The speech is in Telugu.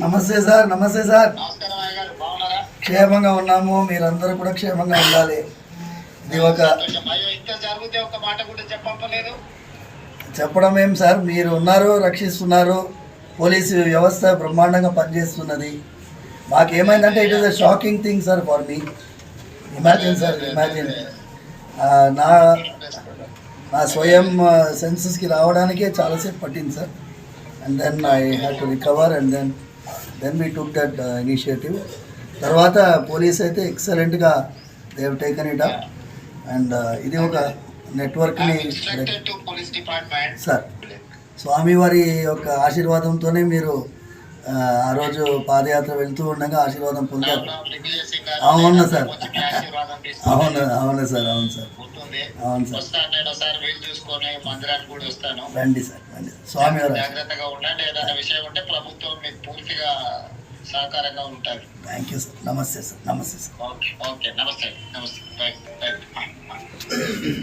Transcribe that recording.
నమస్తే సార్. నమస్తే సార్. నమస్కారం అయ్య గారు, బాగున్నారా? క్షేమంగా ఉన్నాము, మీరందరూ కూడా క్షేమంగా ఉండాలి. ఇది ఒక ఇంత జరిగితే ఒక మాట కూడా చెప్పలేదు. చెప్పడం ఏం సార్, మీరు ఉన్నారు, రక్షిస్తున్నారు. పోలీసు వ్యవస్థ బ్రహ్మాండంగా పనిచేస్తున్నది. మాకేమైందంటే it is a shocking thing sir for me. Imagine sir, imagine నా నా స్వయం సెన్సెస్కి రావడానికే చాలాసేపు పట్టింది sir. And then I had to recover and then we took that initiative. తర్వాత పోలీస్ అయితే ఎక్సలెంట్గా they have taken it up. And ఇది ఒక నెట్వర్క్ని సార్, స్వామివారి యొక్క ఆశీర్వాదంతోనే మీరు ఆ రోజు పాదయాత్ర వెళ్తూ ఉండగా ఆశీర్వాదం పొందారు. అవును సార్, అవును అవును సార్, అవును సార్, అవును సార్. రండి సార్, రండి. స్వామివారు జాగ్రత్తగా ఉండండి. ఏదైనా విషయం ఉంటే ప్రభుత్వం మీకు పూర్తిగా సహకారంగా ఉంటారు. Thank you sir. నమస్తే సార్. నమస్తే సార్. ఓకే ఓకే, నమస్తే నమస్తే.